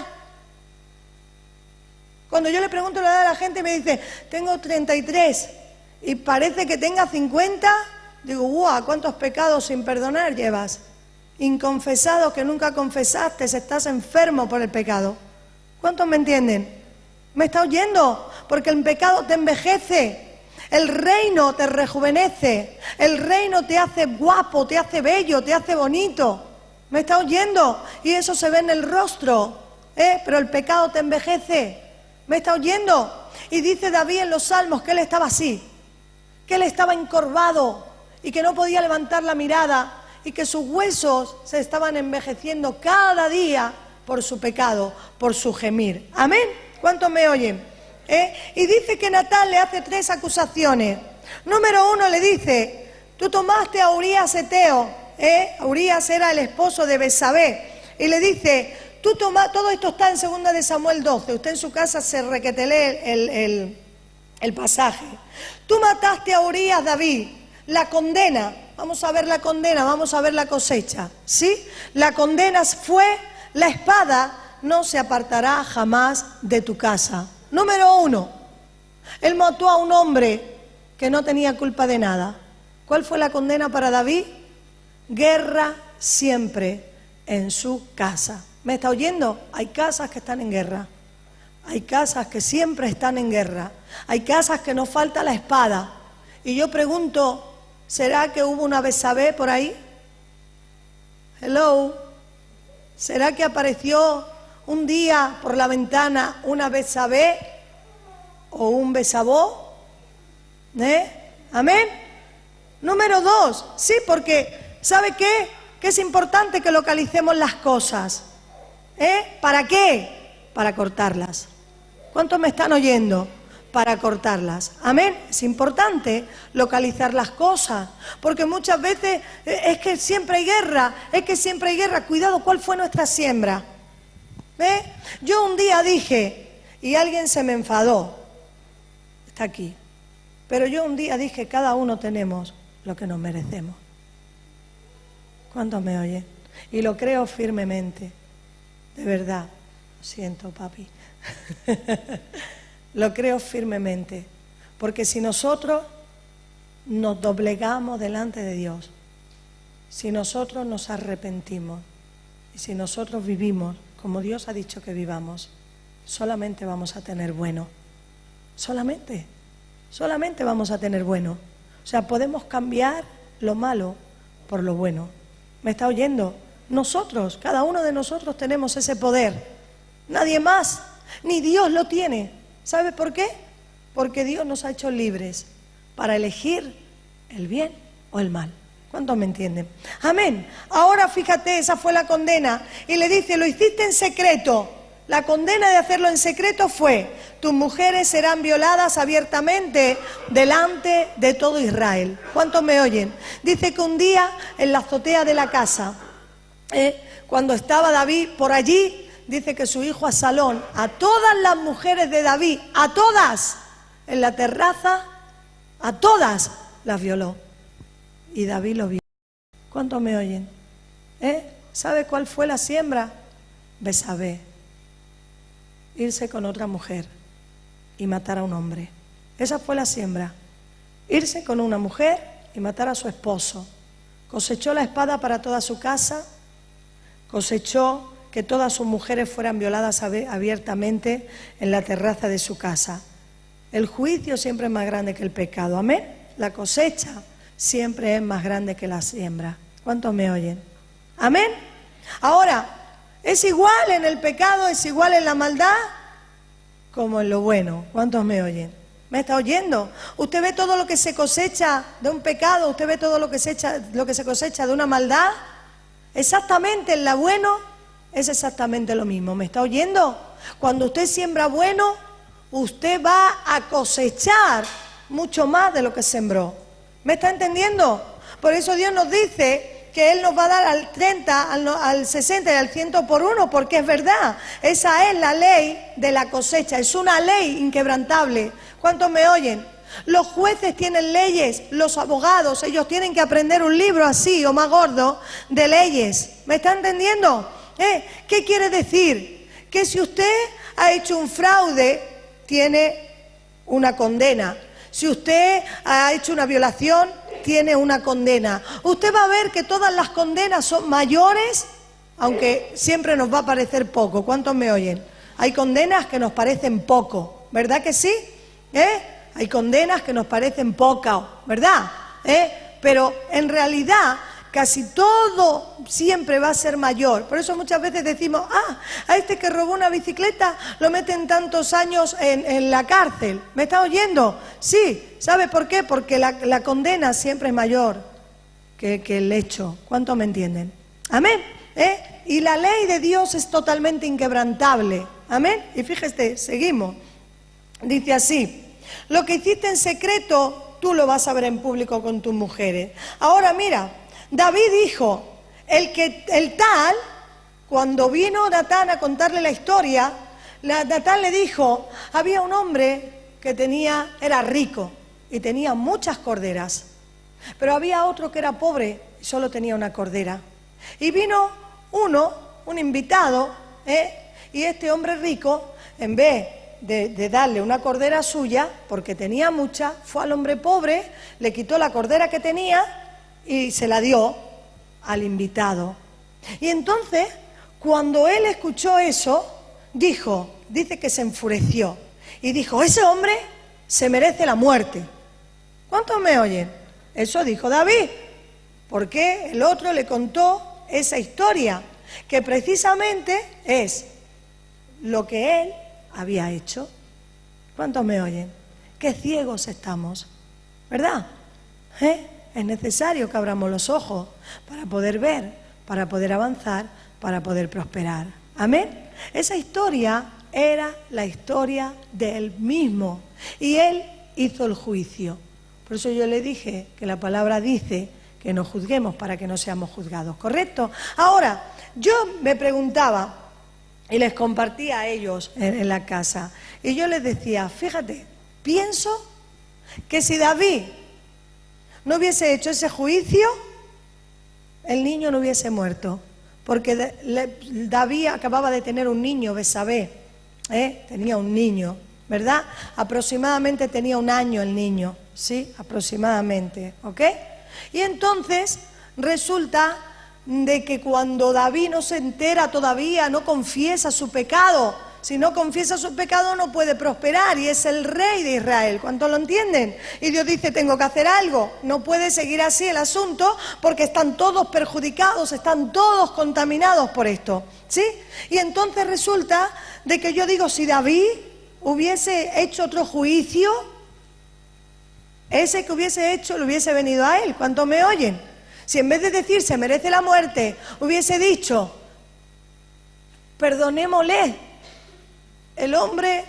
Cuando yo le pregunto la edad a la gente me dice, tengo 33 y parece que tenga 50, digo, ¡guau! ¿Cuántos pecados sin perdonar llevas? Inconfesados que nunca confesaste, estás enfermo por el pecado. ¿Cuántos me entienden? ¿Me está oyendo? Porque el pecado te envejece, el reino te rejuvenece, el reino te hace guapo, te hace bello, te hace bonito. ¿Me está oyendo? Y eso se ve en el rostro, pero el pecado te envejece. ¿Me está oyendo? Y dice David en los Salmos que él estaba así, que él estaba encorvado y que no podía levantar la mirada y que sus huesos se estaban envejeciendo cada día por su pecado, por su gemir. ¿Amén? ¿Cuántos me oyen? Y dice que Natán le hace 3 acusaciones. Número 1 le dice: tú tomaste a Urías Eteo, Urías era el esposo de Betsabé, y le dice, tú tomas, todo esto está en 2 de Samuel 12, usted en su casa se requetelee el pasaje. Tú mataste a Urías, David, la condena, vamos a ver la condena, vamos a ver la cosecha, ¿sí? La condena fue: la espada no se apartará jamás de tu casa. Número 1, él mató a un hombre que no tenía culpa de nada. ¿Cuál fue la condena para David? Guerra siempre en su casa. ¿Me está oyendo? Hay casas que están en guerra. Hay casas que siempre están en guerra. Hay casas que nos falta la espada. Y yo pregunto, ¿será que hubo una Betsabé por ahí? Hello. ¿Será que apareció un día por la ventana una Betsabé o un Betsabó? ¿Amén? Número 2, sí, porque ¿sabe qué? Que es importante que localicemos las cosas. ¿Para qué? Para cortarlas. ¿Cuántos me están oyendo? Para cortarlas. Amén. Es importante localizar las cosas, porque muchas veces es que siempre hay guerra, Cuidado, ¿cuál fue nuestra siembra? Yo un día dije, y alguien se me enfadó, está aquí, pero yo un día dije, cada uno tenemos lo que nos merecemos. ¿Cuántos me oyen? Y lo creo firmemente, de verdad. Lo siento, papi. Lo creo firmemente, porque si nosotros nos doblegamos delante de Dios, si nosotros nos arrepentimos y si nosotros vivimos como Dios ha dicho que vivamos, solamente vamos a tener bueno. Solamente vamos a tener bueno. O sea, podemos cambiar lo malo por lo bueno. ¿Me está oyendo? Nosotros, cada uno de nosotros tenemos ese poder. Nadie más, ni Dios lo tiene. ¿Sabe por qué? Porque Dios nos ha hecho libres para elegir el bien o el mal. ¿Cuántos me entienden? Amén. Ahora fíjate, esa fue la condena. Y le dice, lo hiciste en secreto. La condena de hacerlo en secreto fue: tus mujeres serán violadas abiertamente delante de todo Israel. ¿Cuántos me oyen? Dice que un día en la azotea de la casa, cuando estaba David por allí, dice que su hijo Absalón, a todas las mujeres de David, a todas, en la terraza, a todas las violó. Y David lo vio. ¿Cuántos me oyen? ¿Sabe cuál fue la siembra? Betsabé. Irse con otra mujer y matar a un hombre. Esa fue la siembra. Irse con una mujer y matar a su esposo. Cosechó la espada para toda su casa, cosechó que todas sus mujeres fueran violadas abiertamente en la terraza de su casa. El juicio siempre es más grande que el pecado. Amén. La cosecha siempre es más grande que la siembra. ¿Cuántos me oyen? Amén. Ahora, ¿es igual en el pecado, es igual en la maldad como en lo bueno? ¿Cuántos me oyen? ¿Me está oyendo? Usted ve todo lo que se cosecha de un pecado, usted ve todo lo que se cosecha de una maldad. Exactamente en lo bueno es exactamente lo mismo. ¿Me está oyendo? Cuando usted siembra bueno, usted va a cosechar mucho más de lo que sembró. ¿Me está entendiendo? Por eso Dios nos dice que Él nos va a dar al 30, al 60 y al 100 por uno, porque es verdad. Esa es la ley de la cosecha, es una ley inquebrantable. ¿Cuántos me oyen? Los jueces tienen leyes, los abogados, ellos tienen que aprender un libro así o más gordo de leyes. ¿Me está entendiendo? ¿Qué quiere decir? Que si usted ha hecho un fraude, tiene una condena. Si usted ha hecho una violación, tiene una condena. Usted va a ver que todas las condenas son mayores, aunque siempre nos va a parecer poco. ¿Cuántos me oyen? Hay condenas que nos parecen poco, ¿verdad que sí? Hay condenas que nos parecen pocas, ¿verdad? Pero en realidad casi todo siempre va a ser mayor. Por eso muchas veces decimos, a este que robó una bicicleta lo meten tantos años en la cárcel. ¿Me está oyendo? Sí. ¿Sabe por qué? Porque la condena siempre es mayor que el hecho. ¿Cuántos me entienden? Amén. Y la ley de Dios es totalmente inquebrantable. Amén. Y fíjese, seguimos. Dice así: lo que hiciste en secreto, tú lo vas a ver en público con tus mujeres. Ahora mira, David dijo, el tal, cuando vino Natán a contarle la historia, Natán le dijo, había un hombre que era rico y tenía muchas corderas, pero había otro que era pobre y solo tenía una cordera. Y vino un invitado, y este hombre rico, en vez de darle una cordera suya, porque tenía mucha, fue al hombre pobre, le quitó la cordera que tenía y se la dio al invitado. Y entonces, cuando él escuchó eso, dice que se enfureció y dijo, ese hombre se merece la muerte. ¿Cuántos me oyen? Eso dijo David, porque el otro le contó esa historia, que precisamente es lo que él había hecho. ¿Cuántos me oyen? Qué ciegos estamos, ¿verdad? Es necesario que abramos los ojos para poder ver, para poder avanzar, para poder prosperar. ¿Amén? Esa historia era la historia de él mismo y él hizo el juicio. Por eso yo le dije que la palabra dice que no juzguemos para que no seamos juzgados, ¿correcto? Ahora, yo me preguntaba y les compartía a ellos en la casa y yo les decía, fíjate, pienso que si David no hubiese hecho ese juicio, el niño no hubiese muerto, porque David acababa de tener un niño, Betsabé, tenía un niño, ¿verdad? Aproximadamente tenía 1 año el niño, ¿sí? Aproximadamente, ¿ok? Y entonces resulta de que cuando David no se entera todavía, no confiesa su pecado, si no confiesa su pecado no puede prosperar y es el rey de Israel. ¿Cuántos lo entienden? Y Dios dice, tengo que hacer algo, no puede seguir así el asunto porque están todos perjudicados, están todos contaminados por esto, ¿sí? Y entonces resulta de que yo digo, si David hubiese hecho otro juicio, ese que hubiese hecho le hubiese venido a él. ¿Cuántos me oyen? Si en vez de decir se merece la muerte, hubiese dicho, perdonémosle, el hombre,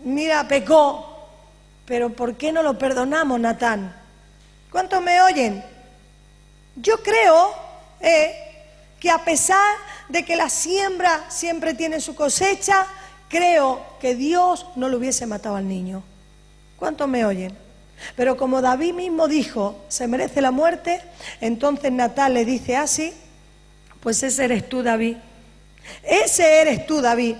mira, pecó, pero ¿por qué no lo perdonamos, Natán? ¿Cuántos me oyen? Yo creo que a pesar de que la siembra siempre tiene su cosecha, creo que Dios no le hubiese matado al niño. ¿Cuántos me oyen? Pero como David mismo dijo, se merece la muerte, entonces Natán le dice así, pues ese eres tú, David. Ese eres tú, David.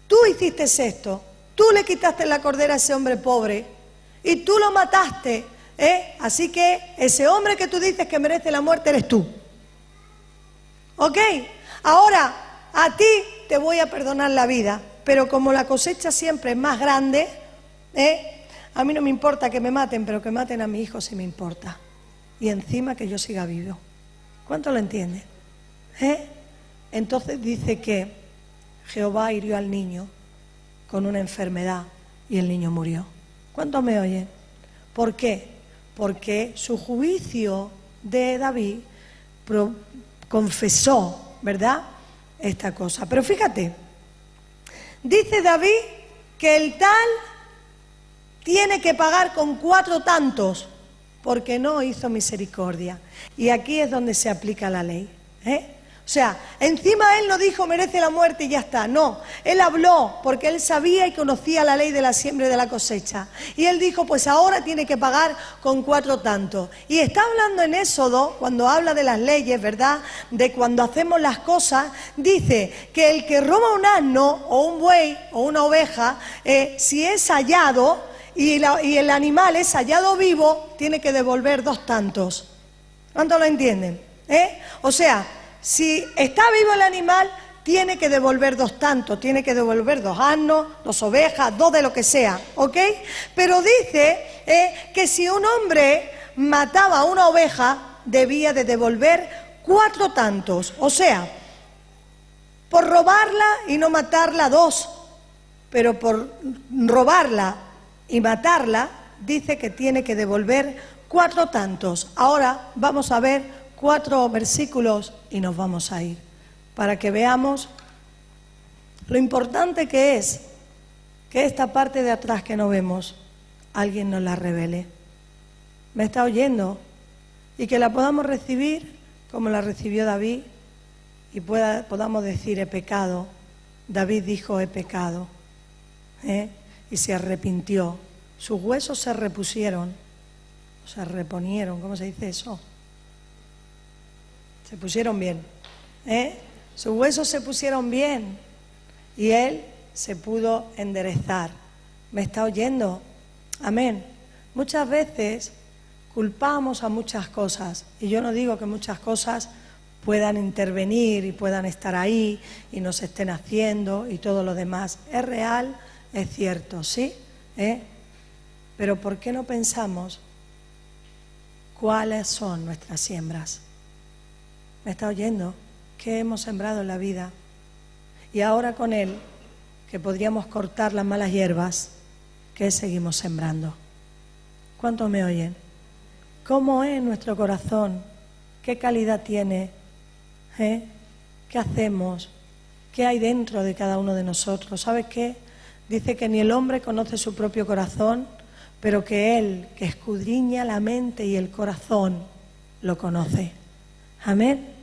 Tú hiciste esto, tú le quitaste la cordera a ese hombre pobre y tú lo mataste. Así que ese hombre que tú dices que merece la muerte eres tú. ¿Ok? Ahora, a ti te voy a perdonar la vida, pero como la cosecha siempre es más grande, a mí no me importa que me maten, pero que maten a mi hijo sí me importa. Y encima que yo siga vivo. ¿Cuánto lo entienden? Entonces dice que Jehová hirió al niño con una enfermedad y el niño murió. ¿Cuántos me oyen? ¿Por qué? Porque su juicio de David confesó, ¿verdad?, esta cosa. Pero fíjate, dice David que el tal tiene que pagar con 4 tantos porque no hizo misericordia. Y aquí es donde se aplica la ley. O sea, encima él no dijo merece la muerte y ya está. No, él habló porque él sabía y conocía la ley de la siembra y de la cosecha. Y él dijo, pues ahora tiene que pagar con 4 tantos. Y está hablando en Éxodo, cuando habla de las leyes, ¿verdad?, de cuando hacemos las cosas, dice que el que roba un asno o un buey o una oveja, si es hallado y el animal es hallado vivo, tiene que devolver 2 tantos. ¿Cuántos lo entienden? O sea, si está vivo el animal, tiene que devolver 2 tantos, tiene que devolver 2 asnos, 2 ovejas, 2 de lo que sea, ¿ok? Pero dice que si un hombre mataba a una oveja, debía de devolver 4 tantos. O sea, por robarla y no matarla 2, pero por robarla y matarla, dice que tiene que devolver 4 tantos. Ahora vamos a ver 4 versículos y nos vamos a ir, para que veamos lo importante que es que esta parte de atrás que no vemos, alguien nos la revele. ¿Me está oyendo? Y que la podamos recibir como la recibió David y podamos decir: he pecado. David dijo: he pecado, y se arrepintió. Sus huesos se repusieron, se reponieron, ¿cómo se dice eso? Se pusieron bien, sus huesos se pusieron bien y él se pudo enderezar. ¿Me está oyendo? Amén. Muchas veces culpamos a muchas cosas, y yo no digo que muchas cosas puedan intervenir y puedan estar ahí y nos estén haciendo y todo lo demás. Es real, es cierto, ¿sí? Pero ¿por qué no pensamos cuáles son nuestras siembras? ¿Me está oyendo? ¿Qué hemos sembrado en la vida? Y ahora con él, que podríamos cortar las malas hierbas, ¿qué seguimos sembrando? ¿Cuántos me oyen? ¿Cómo es nuestro corazón? ¿Qué calidad tiene? ¿Qué hacemos? ¿Qué hay dentro de cada uno de nosotros? ¿Sabes qué? Dice que ni el hombre conoce su propio corazón, pero que él, que escudriña la mente y el corazón, lo conoce. Amén.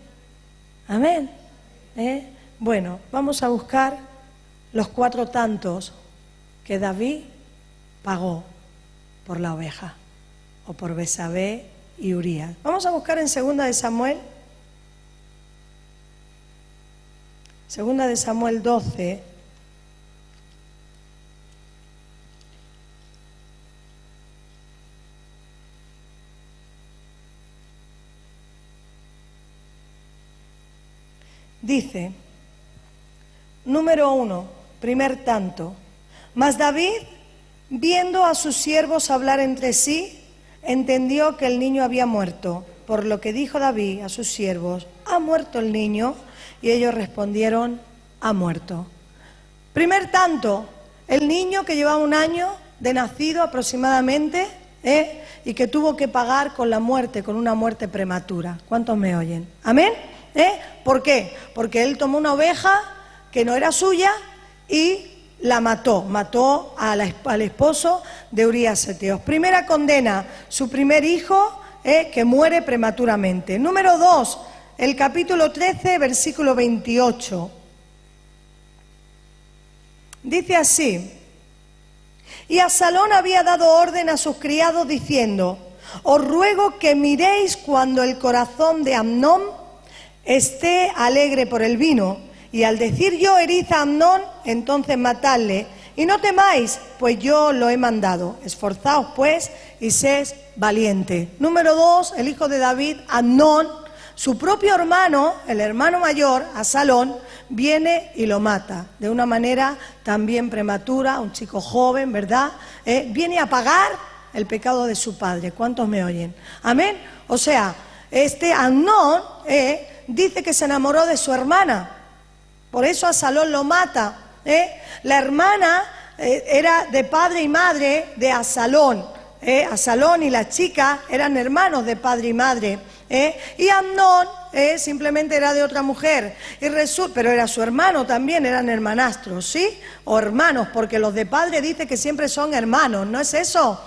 Amén. Bueno, vamos a buscar los 4 tantos que David pagó por la oveja, o por Besabé y Urías. Vamos a buscar en 2 de Samuel, 2 de Samuel 12. Dice, número 1, primer tanto: mas David, viendo a sus siervos hablar entre sí, entendió que el niño había muerto, por lo que dijo David a sus siervos: ¿ha muerto el niño? Y ellos respondieron: ha muerto. Primer tanto, el niño que llevaba 1 año de nacido aproximadamente, y que tuvo que pagar con la muerte, con una muerte prematura. ¿Cuántos me oyen? ¿Amén? ¿Por qué? Porque él tomó una oveja que no era suya y la mató al esposo de Urías Eteo. Primera condena, su primer hijo que muere prematuramente. Número 2, el capítulo 13, versículo 28. Dice así: y Absalón había dado orden a sus criados diciendo: os ruego que miréis cuando el corazón de Amnón esté alegre por el vino, y al decir yo: herid a Amnón, entonces matadle, y no temáis, pues yo lo he mandado. Esforzaos pues y sed valiente. Número 2, el hijo de David, Amnón, su propio hermano, el hermano mayor, Absalón, viene y lo mata de una manera también prematura, un chico joven, ¿verdad? Viene a pagar el pecado de su padre. ¿Cuántos me oyen? Amén. O sea, Amnón dice que se enamoró de su hermana, por eso Absalón lo mata. La hermana era de padre y madre de Absalón. Absalón y la chica eran hermanos de padre y madre. Y Amnón simplemente era de otra mujer, pero era su hermano también, eran hermanastros, ¿sí? O hermanos, porque los de padre dice que siempre son hermanos, ¿no es eso?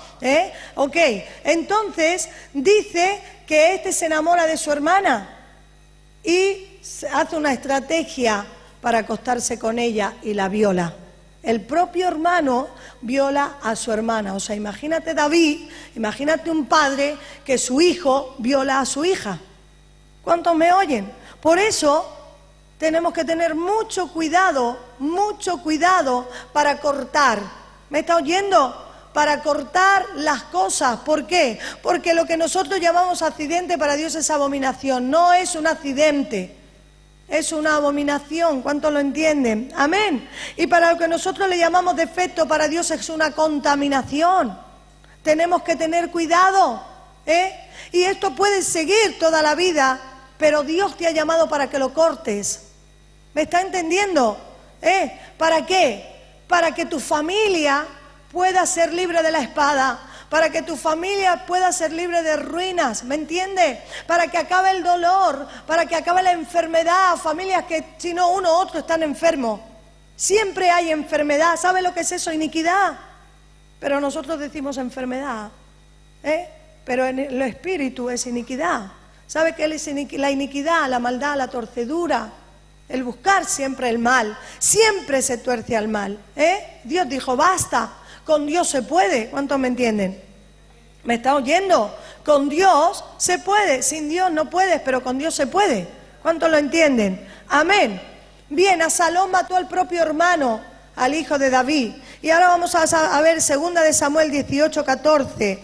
Ok, entonces dice que se enamora de su hermana y hace una estrategia para acostarse con ella y la viola. El propio hermano viola a su hermana. O sea, imagínate David, imagínate un padre que su hijo viola a su hija. ¿Cuántos me oyen? Por eso tenemos que tener mucho cuidado para cortar. ¿Me está oyendo? Para cortar las cosas. ¿Por qué? Porque lo que nosotros llamamos accidente para Dios es abominación. No es un accidente, es una abominación. ¿Cuántos lo entienden? Amén. Y para lo que nosotros le llamamos defecto, para Dios es una contaminación. Tenemos que tener cuidado. Y esto puede seguir toda la vida, pero Dios te ha llamado para que lo cortes. ¿Me está entendiendo? ¿Para qué? Para que tu familia pueda ser libre de la espada, para que tu familia pueda ser libre de ruinas, ¿me entiende? Para que acabe el dolor, para que acabe la enfermedad, familias que si no uno u otro están enfermos. Siempre hay enfermedad, ¿sabe lo que es eso? Iniquidad. Pero nosotros decimos enfermedad, pero en el espíritu es iniquidad. ¿Sabe qué es la iniquidad? La maldad, la torcedura, el buscar siempre el mal. Siempre se tuerce al mal, Dios dijo, basta. Con Dios se puede. ¿Cuántos me entienden? ¿Me está oyendo? Con Dios se puede. Sin Dios no puedes, pero con Dios se puede. ¿Cuántos lo entienden? Amén. Bien, Absalón mató al propio hermano, al hijo de David. Y ahora vamos a ver 2 de Samuel 18, 14.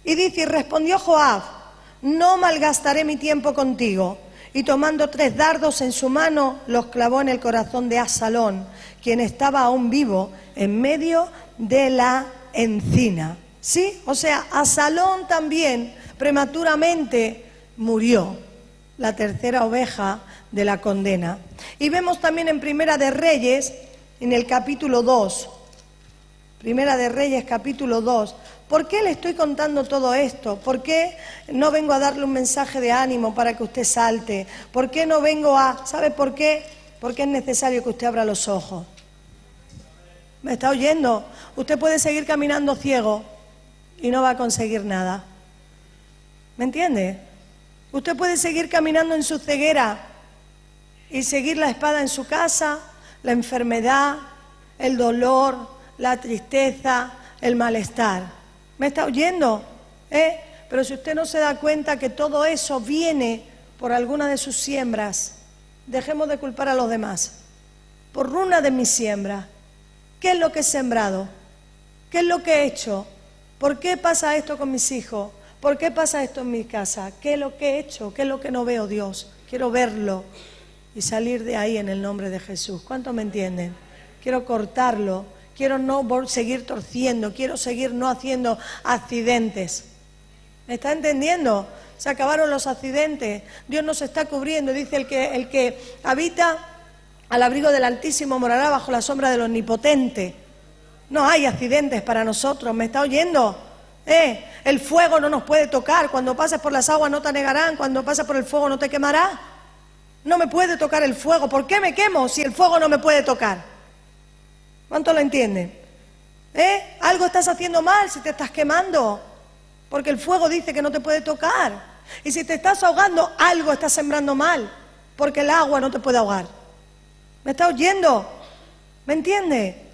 Y dice, y respondió Joab, no malgastaré mi tiempo contigo. Y tomando 3 dardos en su mano, los clavó en el corazón de Absalón, quien estaba aún vivo en medio de la encina. ¿Sí? O sea, Absalón también prematuramente murió, la tercera oveja de la condena. Y vemos también en Primera de Reyes, en el capítulo 2, Primera de Reyes, capítulo 2. ¿Por qué le estoy contando todo esto? ¿Por qué no vengo a darle un mensaje de ánimo para que usted salte? ¿Por qué no vengo a...? ¿Sabe por qué? Porque es necesario que usted abra los ojos. ¿Me está oyendo? Usted puede seguir caminando ciego y no va a conseguir nada. ¿Me entiende? Usted puede seguir caminando en su ceguera y seguir la espada en su casa, la enfermedad, el dolor, la tristeza, el malestar. ¿Me está oyendo? Pero si usted no se da cuenta que todo eso viene por alguna de sus siembras, dejemos de culpar a los demás. Por una de mis siembras. ¿Qué es lo que he sembrado? ¿Qué es lo que he hecho? ¿Por qué pasa esto con mis hijos? ¿Por qué pasa esto en mi casa? ¿Qué es lo que he hecho? ¿Qué es lo que no veo, Dios? Quiero verlo y salir de ahí en el nombre de Jesús. ¿Cuántos me entienden? Quiero cortarlo. Quiero no seguir torciendo, quiero seguir no haciendo accidentes. ¿Me está entendiendo? Se acabaron los accidentes. Dios nos está cubriendo. Dice el que habita al abrigo del Altísimo morará bajo la sombra del Omnipotente. No hay accidentes para nosotros. ¿Me está oyendo? El fuego no nos puede tocar. Cuando pases por las aguas no te anegarán. Cuando pases por el fuego no te quemará. No me puede tocar el fuego. ¿Por qué me quemo si el fuego no me puede tocar? ¿Cuánto lo entienden? Algo estás haciendo mal si te estás quemando, porque el fuego dice que no te puede tocar. Y si te estás ahogando, algo estás sembrando mal, porque el agua no te puede ahogar. ¿Me está oyendo? ¿Me entiende?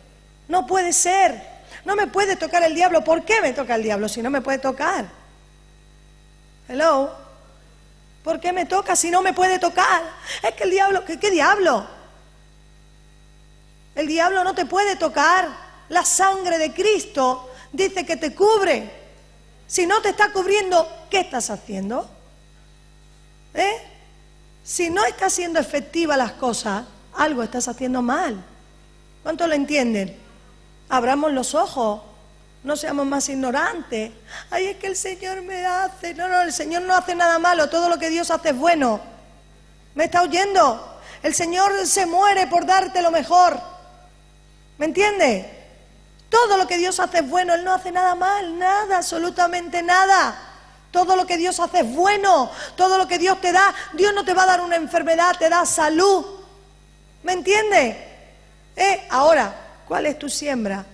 No puede ser. No me puede tocar el diablo. ¿Por qué me toca el diablo si no me puede tocar? Hello. ¿Por qué me toca si no me puede tocar? Es que el diablo, ¿qué diablo? El diablo no te puede tocar. La sangre de Cristo dice que te cubre. Si no te está cubriendo, ¿qué estás haciendo? Si no está siendo efectiva las cosas, algo estás haciendo mal. ¿Cuántos lo entienden? Abramos los ojos. No seamos más ignorantes. Ay, es que el Señor me hace... No, el Señor no hace nada malo. Todo lo que Dios hace es bueno. ¿Me está oyendo? El Señor se muere por darte lo mejor. ¿Me entiende? Todo lo que Dios hace es bueno. Él no hace nada mal, nada, absolutamente nada. Todo lo que Dios hace es bueno. Todo lo que Dios te da, Dios no te va a dar una enfermedad, te da salud. ¿Me entiende? Ahora, ¿cuál es tu siembra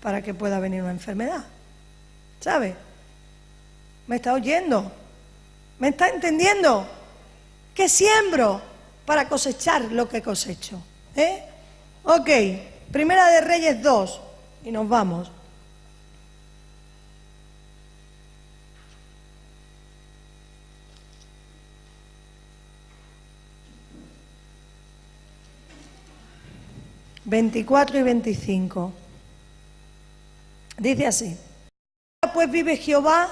para que pueda venir una enfermedad? ¿Sabe? ¿Me está oyendo? ¿Me está entendiendo? ¿Qué siembro para cosechar lo que cosecho? Ok. Primera de Reyes 2, y nos vamos. ...24 y 25... Dice así: pues vive Jehová,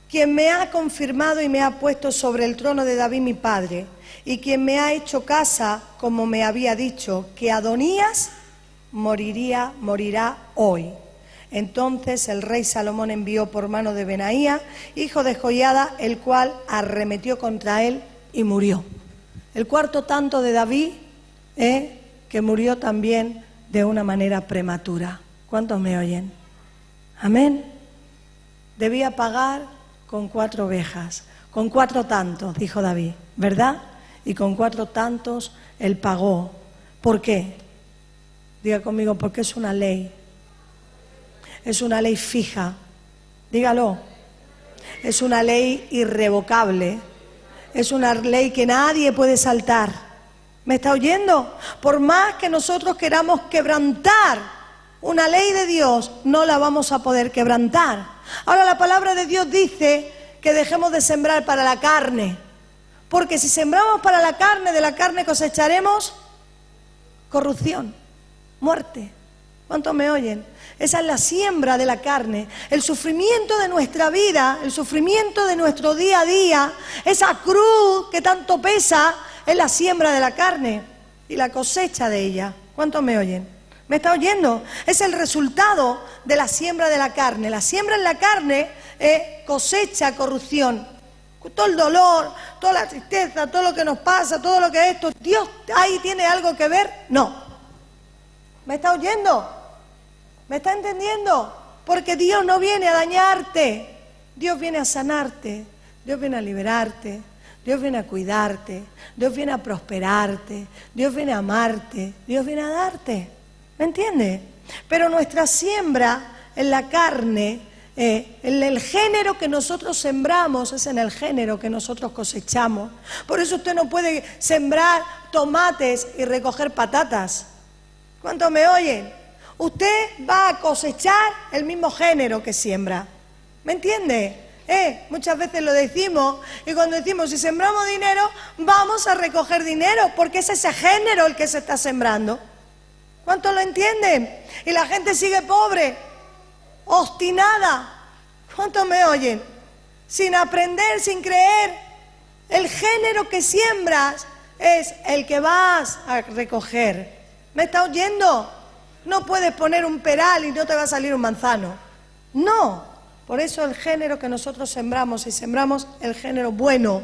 quien me ha confirmado y me ha puesto sobre el trono de David mi padre, y quien me ha hecho casa, como me había dicho, que Adonías morirá hoy. Entonces el rey Salomón envió por mano de Benaía, hijo de Joiada, el cual arremetió contra él y murió. El cuarto tanto de David, que murió también de una manera prematura. ¿Cuántos me oyen? Amén. Debía pagar con 4 ovejas, con 4 tantos, dijo David, ¿verdad? Y con 4 tantos él pagó. ¿Por qué? Diga conmigo, porque es una ley. Es una ley fija. Dígalo. Es una ley irrevocable. Es una ley que nadie puede saltar. ¿Me está oyendo? Por más que nosotros queramos quebrantar una ley de Dios, no la vamos a poder quebrantar. Ahora la palabra de Dios dice que dejemos de sembrar para la carne. Porque si sembramos para la carne, de la carne cosecharemos corrupción, muerte. ¿Cuántos me oyen? Esa es la siembra de la carne. El sufrimiento de nuestra vida, el sufrimiento de nuestro día a día, esa cruz que tanto pesa, es la siembra de la carne y la cosecha de ella. ¿Cuántos me oyen? ¿Me está oyendo? Es el resultado de la siembra de la carne. La siembra en la carne cosecha corrupción. Todo el dolor, toda la tristeza, todo lo que nos pasa, todo lo que es esto, ¿Dios ahí tiene algo que ver? No. ¿Me está oyendo? ¿Me está entendiendo? Porque Dios no viene a dañarte, Dios viene a sanarte, Dios viene a liberarte, Dios viene a cuidarte, Dios viene a prosperarte, Dios viene a amarte, Dios viene a darte. ¿Me entiende? Pero nuestra siembra en la carne, en el género que nosotros sembramos, es en el género que nosotros cosechamos. Por eso usted no puede sembrar tomates y recoger patatas. ¿Cuántos me oyen? Usted va a cosechar el mismo género que siembra. ¿Me entiende? Muchas veces lo decimos, y cuando decimos si sembramos dinero, vamos a recoger dinero, porque es ese género el que se está sembrando. ¿Cuántos lo entienden? Y la gente sigue pobre, obstinada. ¿Cuántos me oyen? Sin aprender, sin creer. El género que siembras es el que vas a recoger. ¿Me está oyendo? No puedes poner un peral y no te va a salir un manzano. No. Por eso el género que nosotros sembramos, si sembramos el género bueno,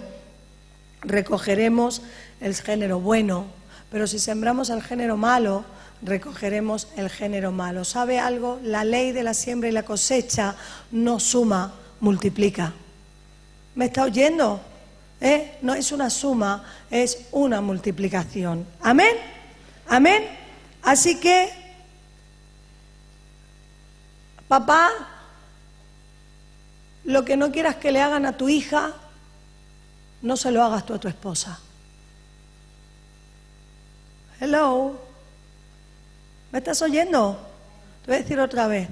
recogeremos el género bueno. Pero si sembramos el género malo, recogeremos el género malo. ¿Sabe algo? La ley de la siembra y la cosecha no suma, multiplica. ¿Me está oyendo? No es una suma, es una multiplicación. ¿Amén? ¿Amén? Así que papá, lo que no quieras que le hagan a tu hija, no se lo hagas tú a tu esposa. Hello. ¿Me estás oyendo? Te voy a decir otra vez.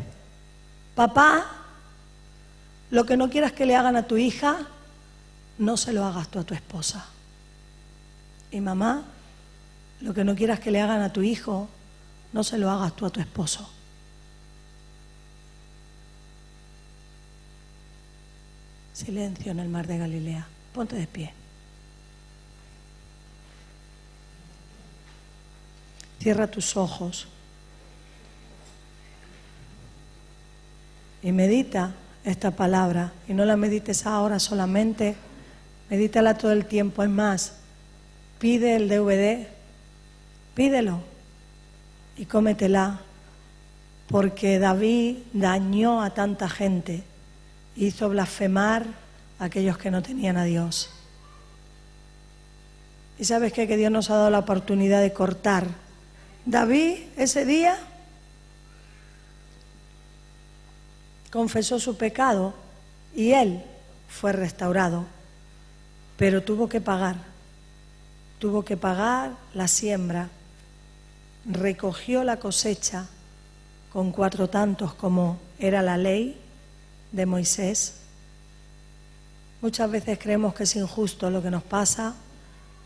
Papá, lo que no quieras que le hagan a tu hija, no se lo hagas tú a tu esposa. Y mamá, lo que no quieras que le hagan a tu hijo, no se lo hagas tú a tu esposo. Silencio en el mar de Galilea. Ponte de pie. Cierra tus ojos y medita esta palabra. Y no la medites ahora solamente, medítala todo el tiempo. Es más, pide el DVD, pídelo y cómetela, porque David dañó a tanta gente. Hizo blasfemar a aquellos que no tenían a Dios. ¿Y sabes qué? Que Dios nos ha dado la oportunidad de cortar. David ese día confesó su pecado y él fue restaurado, pero tuvo que pagar la siembra, recogió la cosecha con 4 tantos como era la ley de Moisés. Muchas veces creemos que es injusto lo que nos pasa,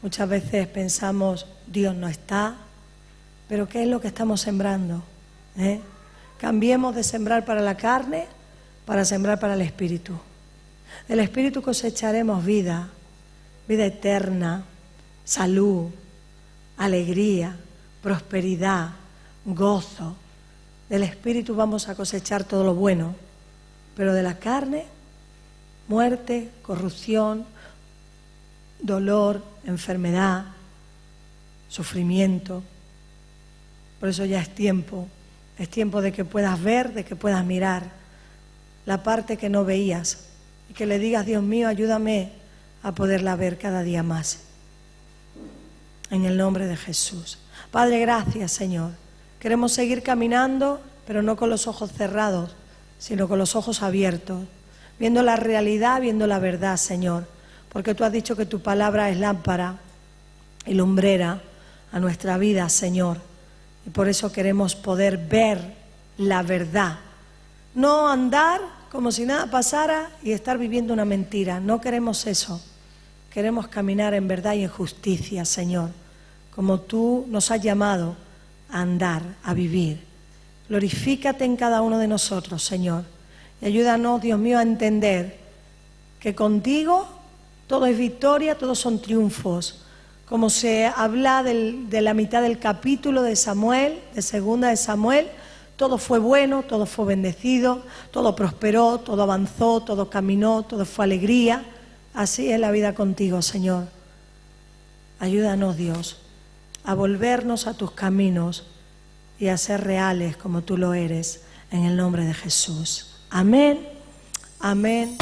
muchas veces pensamos Dios no está, pero ¿qué es lo que estamos sembrando? Cambiemos de sembrar para la carne para sembrar para el Espíritu. Del Espíritu cosecharemos vida, vida eterna, salud, alegría, prosperidad, gozo. Del Espíritu vamos a cosechar todo lo bueno, pero de la carne, muerte, corrupción, dolor, enfermedad, sufrimiento. Por eso ya es tiempo de que puedas ver, de que puedas mirar la parte que no veías y que le digas: Dios mío, ayúdame a poderla ver cada día más. En el nombre de Jesús. Padre, gracias, Señor. Queremos seguir caminando, pero no con los ojos cerrados, sino con los ojos abiertos, viendo la realidad, viendo la verdad, Señor, porque tú has dicho que tu palabra es lámpara y lumbrera a nuestra vida, Señor, y por eso queremos poder ver la verdad, no andar como si nada pasara y estar viviendo una mentira. No queremos eso, queremos caminar en verdad y en justicia, Señor, como tú nos has llamado a andar, a vivir. Glorifícate en cada uno de nosotros, Señor, y ayúdanos, Dios mío, a entender que contigo todo es victoria, todos son triunfos. Como se habla de la mitad del capítulo de Samuel, de segunda de Samuel, todo fue bueno, todo fue bendecido, todo prosperó, todo avanzó, todo caminó, todo fue alegría. Así es la vida contigo, Señor. Ayúdanos, Dios, a volvernos a tus caminos y a ser reales como tú lo eres, en el nombre de Jesús. Amén, amén.